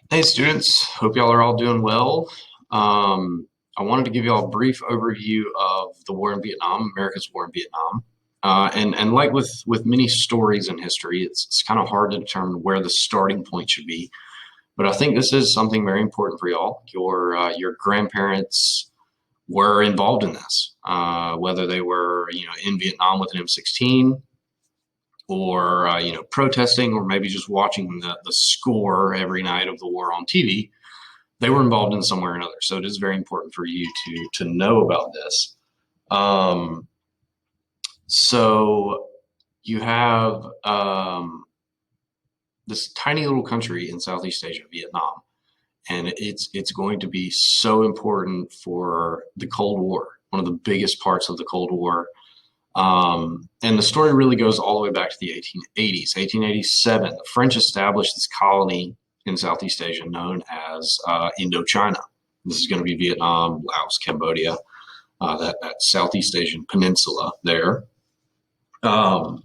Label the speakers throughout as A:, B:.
A: Hey students, hope y'all are all doing well. I wanted to give y'all a brief overview of the war in Vietnam, America's war in Vietnam. And like with many stories in history, it's kind of hard to determine where the starting point should be. But I think this is something very important for y'all. Your grandparents were involved in this, whether they were in Vietnam with an M16 or protesting, or maybe just watching the score every night of the war on TV. They were involved in some way or another. So it is very important for you to know about this. Um, so you have this tiny little country in Southeast Asia, Vietnam, and it's going to be so important for the Cold War, one of the biggest parts of the Cold War. And the story really goes all the way back to the 1880s. 1887, the French established this colony in Southeast Asia known as Indochina. This is going to be Vietnam, Laos, Cambodia, that Southeast Asian peninsula there. Um,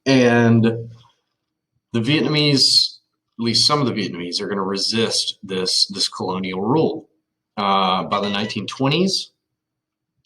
A: and the Vietnamese, at least some of the Vietnamese, are going to resist this colonial rule. By the 1920s,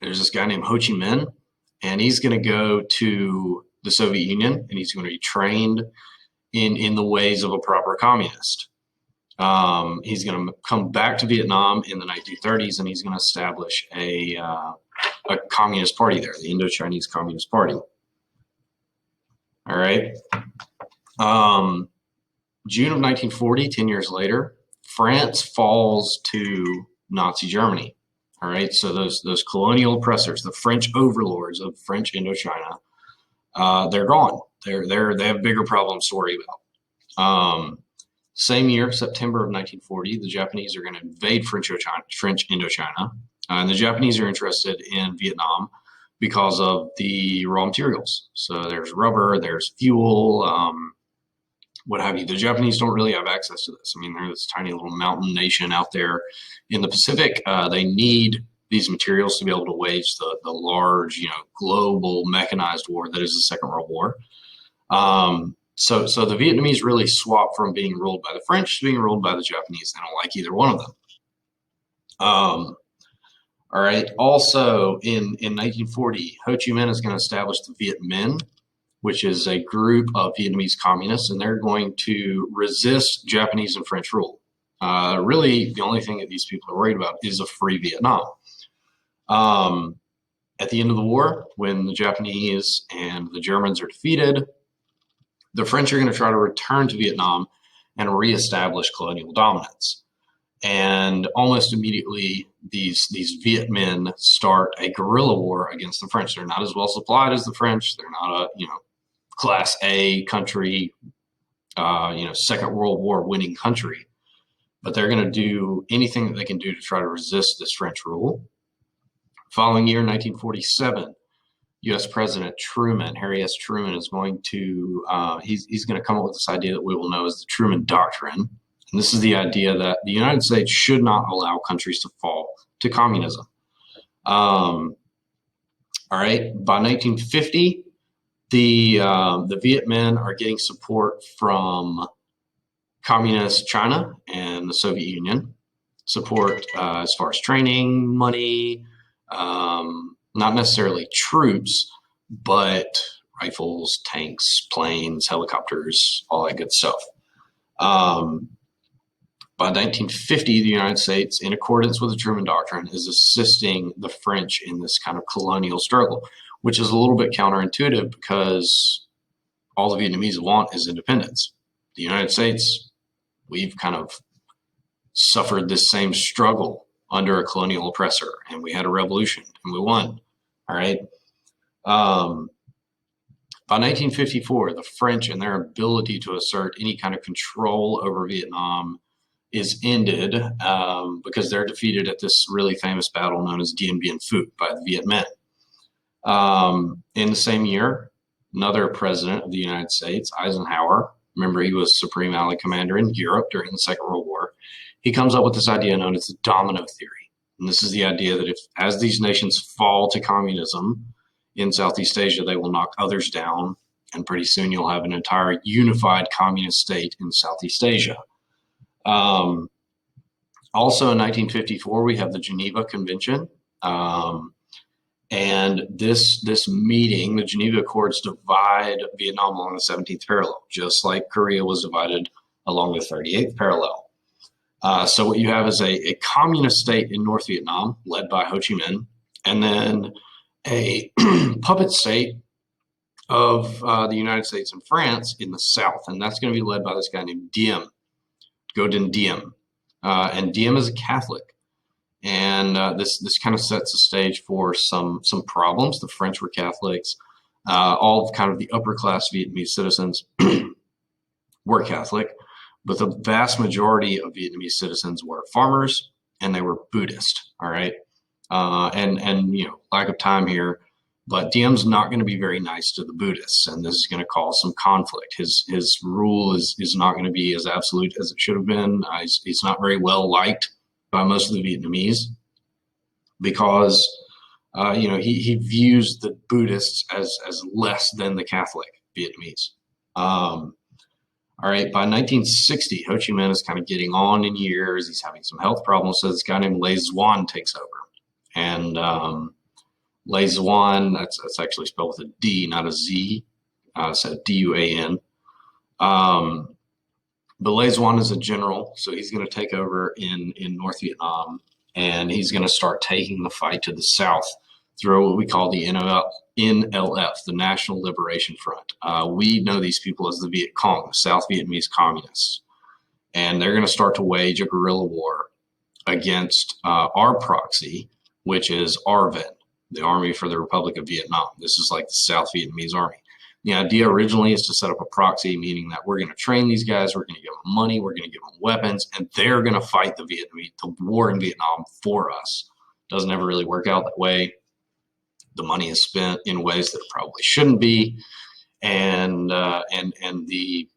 A: there's this guy named Ho Chi Minh, and he's going to go to the Soviet Union, and he's going to be trained in the ways of a proper communist. He's going to come back to Vietnam in the 1930s, and he's going to establish a communist party there, the Indo-Chinese Communist Party. All right. June of 1940, 10 years later, France falls to Nazi Germany. All right, so those colonial oppressors, the French overlords of French Indochina, they're gone. They have bigger problems to worry about. Same year, September of 1940, the Japanese are going to invade French Indochina, and the Japanese are interested in Vietnam because of the raw materials. So there's rubber, there's fuel, what have you. The Japanese don't really have access to this. I mean, they're this tiny little mountain nation out there in the Pacific. They need these materials to be able to wage the large, global mechanized war that is the Second World War. So the Vietnamese really swap from being ruled by the French to being ruled by the Japanese. They don't like either one of them. All right. Also, in 1940, Ho Chi Minh is going to establish the Viet Minh, which is a group of Vietnamese communists, and they're going to resist Japanese and French rule. Really, the only thing that these people are worried about is a free Vietnam. At the end of the war, when the Japanese and the Germans are defeated, the French are going to try to return to Vietnam and reestablish colonial dominance. And almost immediately, these Viet Minh start a guerrilla war against the French. They're not as well supplied as the French. They're not a Class A country, Second World War winning country, but they're going to do anything that they can do to try to resist this French rule. Following year, 1947, U.S. President Truman, Harry S. Truman, is going to he's going to come up with this idea that we will know as the Truman Doctrine. And this is the idea that the United States should not allow countries to fall to communism. All right, by 1950, the Viet Minh are getting support from communist China and the Soviet Union. Support as far as training, money, not necessarily troops, but rifles, tanks, planes, helicopters, all that good stuff. By 1950, the United States, in accordance with the Truman Doctrine, is assisting the French in this kind of colonial struggle, which is a little bit counterintuitive because all the Vietnamese want is independence. The United States, we've kind of suffered this same struggle under a colonial oppressor, and we had a revolution, and we won. All right. By 1954, the French and their ability to assert any kind of control over Vietnam is ended because they're defeated at this really famous battle known as Dien Bien Phu by the Viet Minh. In the same year, another president of the United States, Eisenhower, remember he was Supreme Allied Commander in Europe during the Second World War, he comes up with this idea known as the domino theory. And this is the idea that as these nations fall to communism in Southeast Asia, they will knock others down, and pretty soon you'll have an entire unified communist state in Southeast Asia. Also in 1954, we have the Geneva Convention. And this meeting, the Geneva Accords, divide Vietnam along the 17th parallel, just like Korea was divided along the 38th parallel. So what you have is a communist state in North Vietnam, led by Ho Chi Minh, and then a puppet state of the United States and France in the south, and that's going to be led by this guy named Diem, Ngo Dinh Diem, and Diem is a Catholic. And this kind of sets the stage for some problems. The French were Catholics. All kind of the upper class Vietnamese citizens were Catholic, but the vast majority of Vietnamese citizens were farmers and they were Buddhist. All right, and you know, lack of time here, but Diem's not going to be very nice to the Buddhists, and this is going to cause some conflict. His rule is not going to be as absolute as it should have been. He's not very well liked by most of the Vietnamese because you know, he views the Buddhists as less than the Catholic Vietnamese. All right, by 1960, Ho Chi Minh is kind of getting on in years. He's having some health problems, so this guy named Le Duan takes over. And Le Duan, that's actually spelled with a D, not a Z, so D-U-A-N. But Le Duan is a general, so he's going to take over in North Vietnam, and he's going to start taking the fight to the south through what we call the NLF, the National Liberation Front. We know these people as the Viet Cong, the South Vietnamese Communists, and they're going to start to wage a guerrilla war against our proxy, which is ARVN, the Army for the Republic of Vietnam. This is like the South Vietnamese Army. The idea originally is to set up a proxy, meaning that we're going to train these guys, we're going to give them money, we're going to give them weapons, and they're going to fight the war in Vietnam for us. Doesn't ever really work out that way. The money is spent in ways that it probably shouldn't be, and the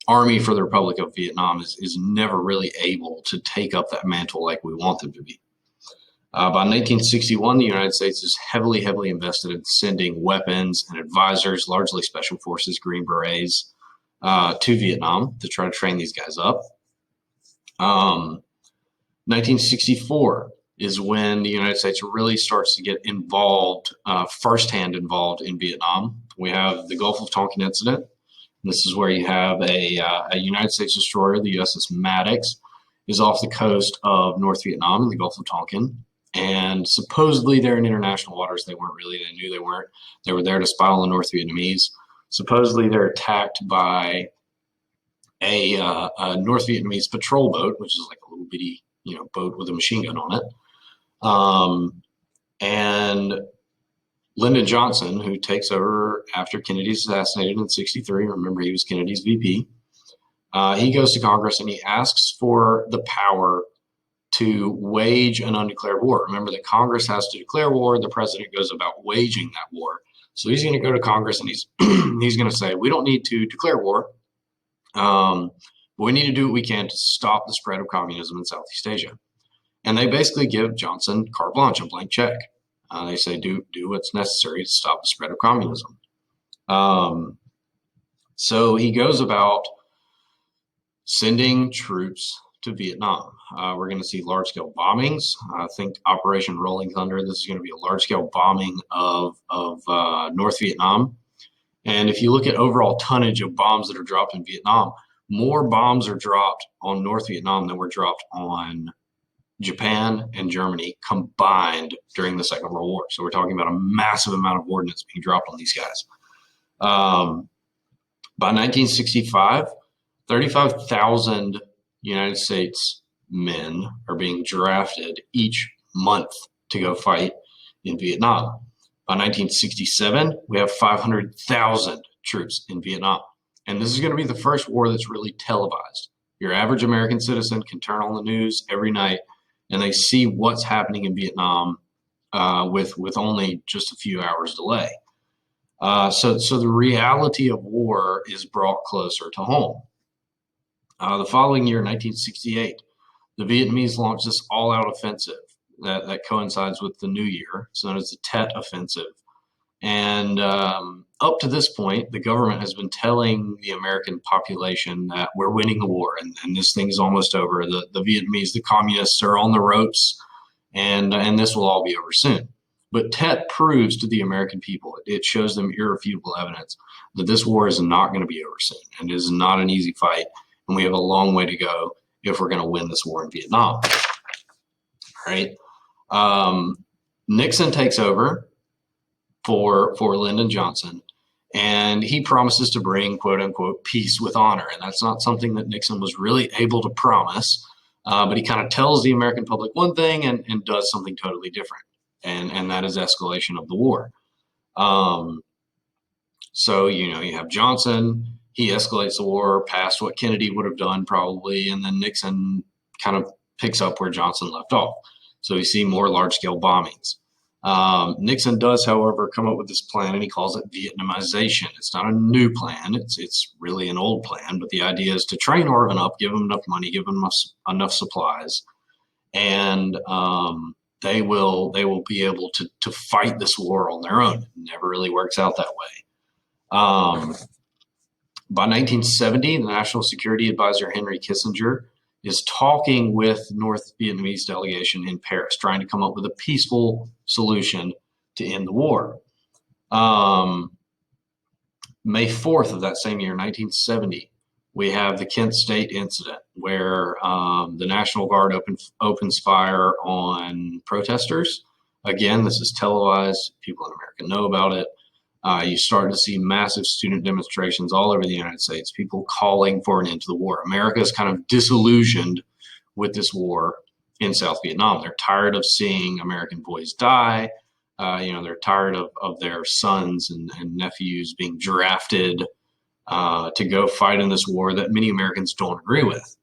A: Army for the Republic of Vietnam is never really able to take up that mantle like we want them to be. By 1961, the United States is heavily invested in sending weapons and advisors, largely special forces, Green Berets, to Vietnam to try to train these guys up. 1964 is when the United States really starts to get involved, firsthand involved in Vietnam. We have the Gulf of Tonkin incident. This is where you have a United States destroyer, the USS Maddox, is off the coast of North Vietnam in the Gulf of Tonkin. And supposedly they're in international waters. They weren't really. They knew they weren't. They were there to spy on the North Vietnamese. Supposedly they're attacked by a North Vietnamese patrol boat, which is like a little bitty, you know, boat with a machine gun on it. And Lyndon Johnson, who takes over after Kennedy's assassinated in '63, remember he was Kennedy's VP, he goes to Congress and he asks for the power to wage an undeclared war. Remember that Congress has to declare war. The president goes about waging that war. So he's going to go to Congress and he's going to say, we don't need to declare war, but we need to do what we can to stop the spread of communism in Southeast Asia. And they basically give Johnson carte blanche, a blank check. They say, do what's necessary to stop the spread of communism. So he goes about sending troops to Vietnam. We're going to see large-scale bombings. I think Operation Rolling Thunder, this is going to be a large-scale bombing of North Vietnam. And if you look at overall tonnage of bombs that are dropped in Vietnam, more bombs are dropped on North Vietnam than were dropped on Japan and Germany combined during the Second World War. So we're talking about a massive amount of ordnance being dropped on these guys. By 1965, 35,000 United States men are being drafted each month to go fight in Vietnam. By 1967, we have 500,000 troops in Vietnam. And this is going to be the first war that's really televised. Your average American citizen can turn on the news every night and they see what's happening in Vietnam with only just a few hours delay. So the reality of war is brought closer to home. The following year, 1968, the Vietnamese launched this all-out offensive that coincides with the new year. It's known as the Tet Offensive. And up to this point, the government has been telling the American population that we're winning the war and this thing is almost over. The Vietnamese, the communists are on the ropes, and this will all be over soon. But Tet proves to the American people, it shows them irrefutable evidence that this war is not going to be over soon, and it is not an easy fight, and we have a long way to go if we're going to win this war in Vietnam. Right? Nixon takes over for Lyndon Johnson, and he promises to bring "quote unquote" peace with honor, and that's not something that Nixon was really able to promise. But he kind of tells the American public one thing and does something totally different, and that is escalation of the war. So you have Johnson, he escalates the war past what Kennedy would have done probably, and then Nixon kind of picks up where Johnson left off. So we see more large-scale bombings. Nixon does, however, come up with this plan, and he calls it Vietnamization. It's not a new plan. It's really an old plan, but the idea is to train Arvin up, give him enough money, give him enough supplies, and they will be able to fight this war on their own. It never really works out that way. By 1970, the National Security Advisor Henry Kissinger is talking with North Vietnamese delegation in Paris, trying to come up with a peaceful solution to end the war. May 4th of that same year, 1970, we have the Kent State incident where the National Guard opens fire on protesters. Again, this is televised. People in America know about it. You start to see massive student demonstrations all over the United States, people calling for an end to the war. America is kind of disillusioned with this war in South Vietnam. They're tired of seeing American boys die. They're tired of their sons and nephews being drafted to go fight in this war that many Americans don't agree with.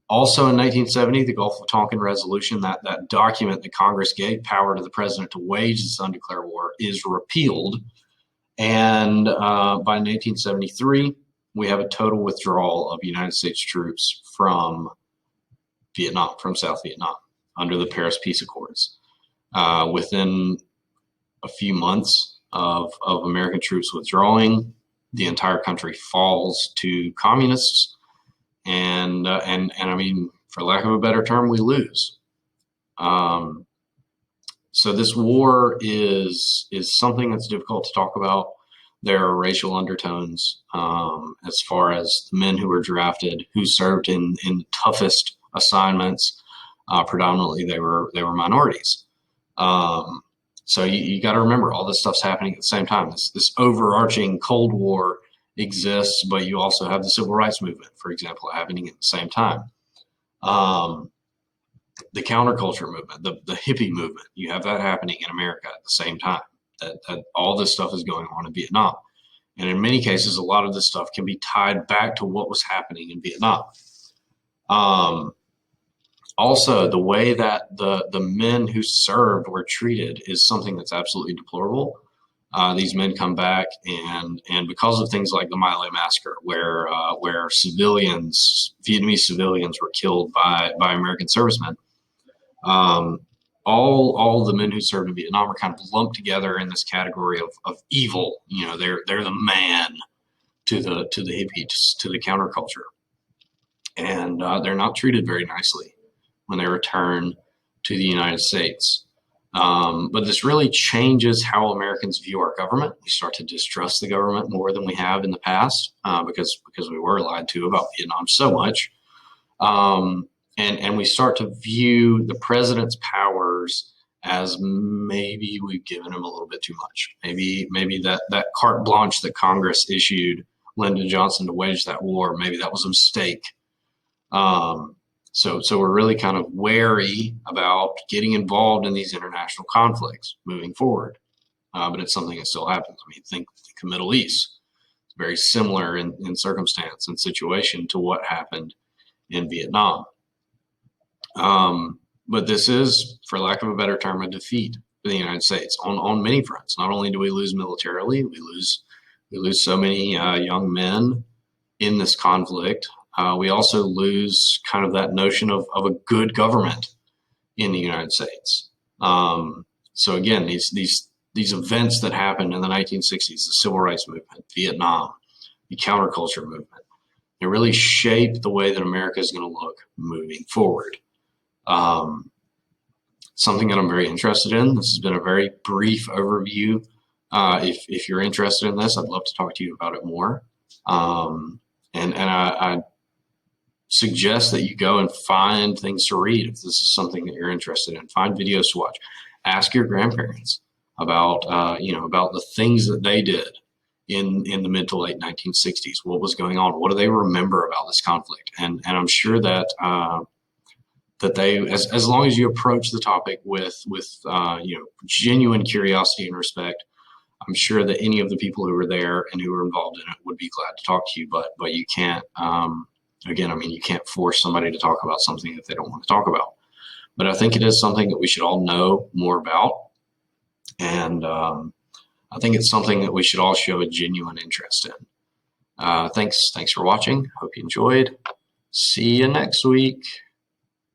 A: Also in 1970, the Gulf of Tonkin Resolution, that document that Congress gave power to the president to wage this undeclared war, is repealed. And by 1973, we have a total withdrawal of United States troops from Vietnam, from South Vietnam, under the Paris Peace Accords. Within a few months of American troops withdrawing, the entire country falls to communists. And I mean, for lack of a better term, we lose. So this war is something that's difficult to talk about. There are racial undertones as far as the men who were drafted, who served in the toughest assignments. Predominantly, they were minorities. So you got to remember, all this stuff's happening at the same time. This overarching Cold War exists, but you also have the civil rights movement, for example, happening at the same time. The counterculture movement, the hippie movement, you have that happening in America at the same time. That all this stuff is going on in Vietnam. And in many cases, a lot of this stuff can be tied back to what was happening in Vietnam. Also, the way that the men who served were treated is something that's absolutely deplorable. These men come back, and because of things like the My Lai massacre, where Vietnamese civilians were killed by American servicemen, all the men who served in Vietnam are kind of lumped together in this category of evil. They're the man to the hippies, to the counterculture, and they're not treated very nicely when they return to the United States. But this really changes how Americans view our government. We start to distrust the government more than we have in the past because we were lied to about Vietnam so much. And we start to view the president's powers as maybe we've given him a little bit too much. Maybe that carte blanche that Congress issued Lyndon Johnson to wage that war, maybe that was a mistake. So we're really kind of wary about getting involved in these international conflicts moving forward. But it's something that still happens. I mean, think the Middle East. It's very similar in circumstance and situation to what happened in Vietnam. But this is, for lack of a better term, a defeat for the United States on many fronts. Not only do we lose militarily, we lose so many young men in this conflict. We also lose kind of that notion of a good government in the United States. So again, these events that happened in the 1960s, the civil rights movement, Vietnam, the counterculture movement, they really shaped the way that America is going to look moving forward. Something that I'm very interested in. This has been a very brief overview. If you're interested in this, I'd love to talk to you about it more. And I suggest that you go and find things to read if this is something that you're interested in. Find videos to watch. Ask your grandparents about about the things that they did in the mid to late 1960s. What was going on? What do they remember about this conflict? And I'm sure that that they, as long as you approach the topic with genuine curiosity and respect, I'm sure that any of the people who were there and who were involved in it would be glad to talk to you. But you can't. Again, I mean, you can't force somebody to talk about something that they don't want to talk about. But I think it is something that we should all know more about, and I think it's something that we should all show a genuine interest in. Thanks for watching. Hope you enjoyed. See you next week.